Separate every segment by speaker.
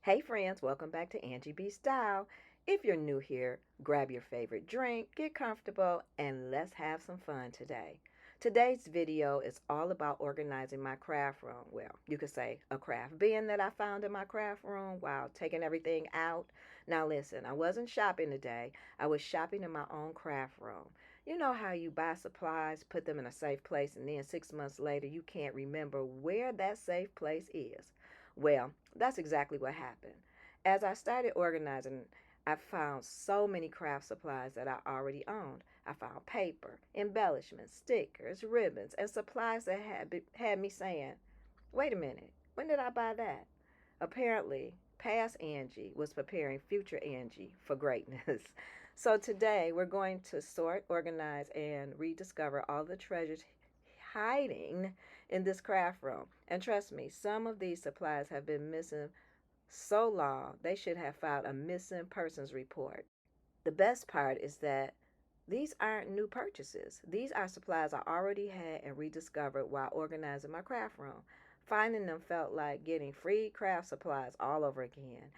Speaker 1: Hey friends, welcome back to Angie B Style. If you're new here, grab your favorite drink, get comfortable, and let's have some fun today. Today's video is all about organizing my craft room. Well, you could say a craft bin that I found in my craft room while taking everything out. Now listen, I wasn't shopping today. I was shopping in my own craft room. You know how you buy supplies, put them in a safe place, and then 6 months later you can't remember where that safe place is. Well, that's exactly what happened. As I started organizing, I found so many craft supplies that I already owned. I found paper, embellishments, stickers, ribbons, and supplies that had me saying, wait a minute, when did I buy that? Apparently, past Angie was preparing future Angie for greatness. So today we're going to sort, organize, and rediscover all the treasures hiding in this craft room. And trust me, some of these supplies have been missing so long they should have filed a missing persons report. The best part is that these aren't new purchases. These are supplies I already had and rediscovered while organizing my craft room. Finding them felt like getting free craft supplies all over again.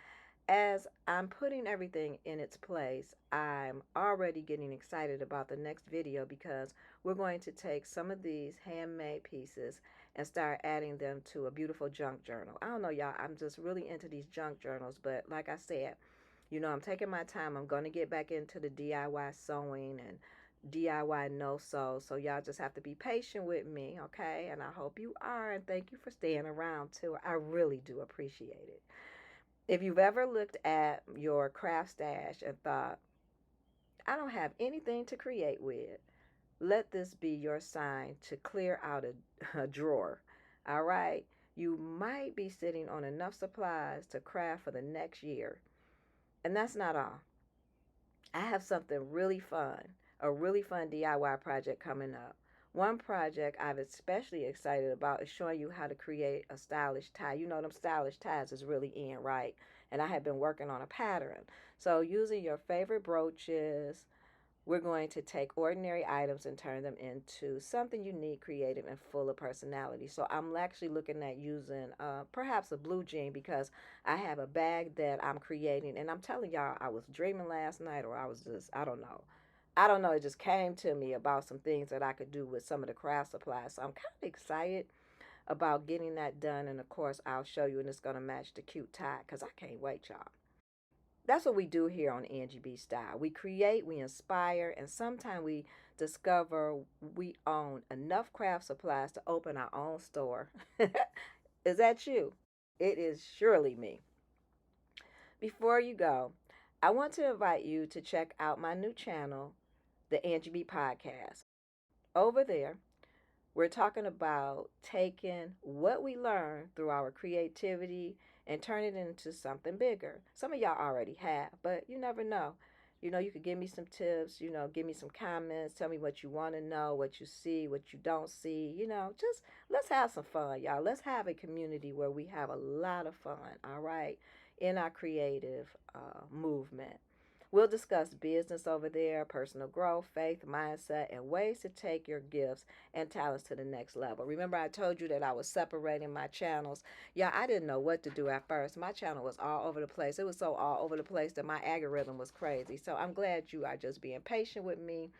Speaker 1: As I'm putting everything in its place, I'm already getting excited about the next video because we're going to take some of these handmade pieces and start adding them to a beautiful junk journal. I don't know, y'all, I'm just really into these junk journals, but like I said, I'm taking my time. I'm going to get back into the DIY sewing and DIY no sew. So y'all just have to be patient with me, okay? And I hope you are. And thank you for staying around too. I really do appreciate it. If you've ever looked at your craft stash and thought, I don't have anything to create with, let this be your sign to clear out a drawer. All right? You might be sitting on enough supplies to craft for the next year. And that's not all. I have something really fun, a really fun DIY project coming up. One project I'm especially excited about is showing you how to create a stylish tie. You know, them stylish ties is really in, right? And I have been working on a pattern. So using your favorite brooches, we're going to take ordinary items and turn them into something unique, creative, and full of personality. So I'm actually looking at using perhaps a blue jean because I have a bag that I'm creating. And I'm telling y'all, I was dreaming last night, or I was just, I don't know. I don't know. It just came to me about some things that I could do with some of the craft supplies. So I'm kind of excited about getting that done. And of course, I'll show you, and it's going to match the cute tie because I can't wait, y'all. That's what we do here on Angie B Style. We create, we inspire, and sometimes we discover we own enough craft supplies to open our own store. Is that you? It is surely me. Before you go, I want to invite you to check out my new channel, the Angie B Podcast. Over there, we're talking about taking what we learn through our creativity and turn it into something bigger. Some of y'all already have, but you never know. You could give me some tips, give me some comments, tell me what you want to know, what you see, what you don't see. Just let's have some fun, y'all. Let's have a community where we have a lot of fun, all right, in our creative movement. We'll discuss business over there, personal growth, faith, mindset, and ways to take your gifts and talents to the next level. Remember, I told you that I was separating my channels. Yeah, I didn't know what to do at first. My channel was all over the place. It was so all over the place that my algorithm was crazy. So I'm glad you are just being patient with me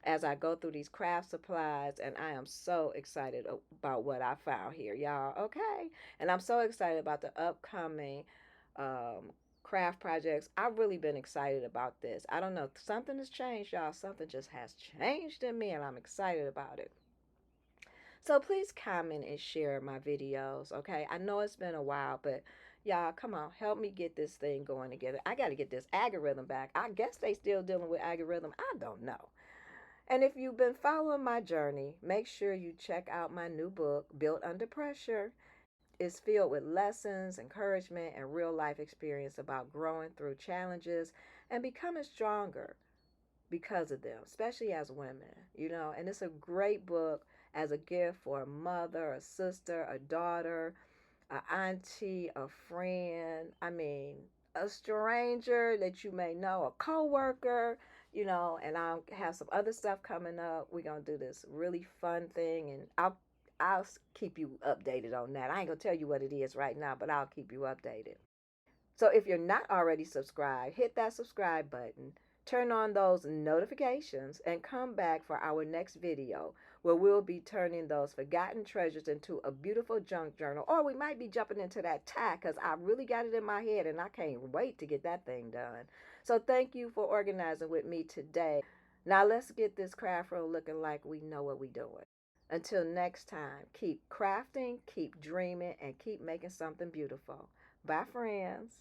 Speaker 1: as I go through these craft supplies, and I am so excited about what I found here, y'all. Okay, and I'm so excited about the upcoming um, craft projects. I've really been excited about this. I don't know, something has changed, y'all. Something just has changed in me, and I'm excited about it. So please comment and share my videos, okay? I know it's been a while, but y'all, come on, help me get this thing going together. I got to get this algorithm back. I guess they still dealing with algorithm. I don't know. And if you've been following my journey, make sure you check out my new book, Built Under Pressure. It's filled with lessons, encouragement, and real life experience about growing through challenges and becoming stronger because of them, especially as women, And it's a great book as a gift for a mother, a sister, a daughter, a auntie, a friend. I mean, a stranger that you may know, a coworker, and I'll have some other stuff coming up. We're going to do this really fun thing, and I'll keep you updated on that. I ain't going to tell you what it is right now, but I'll keep you updated. So if you're not already subscribed, hit that subscribe button, turn on those notifications, and come back for our next video where we'll be turning those forgotten treasures into a beautiful junk journal. Or we might be jumping into that tag because I really got it in my head and I can't wait to get that thing done. So thank you for organizing with me today. Now let's get this craft room looking like we know what we're doing. Until next time, keep crafting, keep dreaming, and keep making something beautiful. Bye, friends.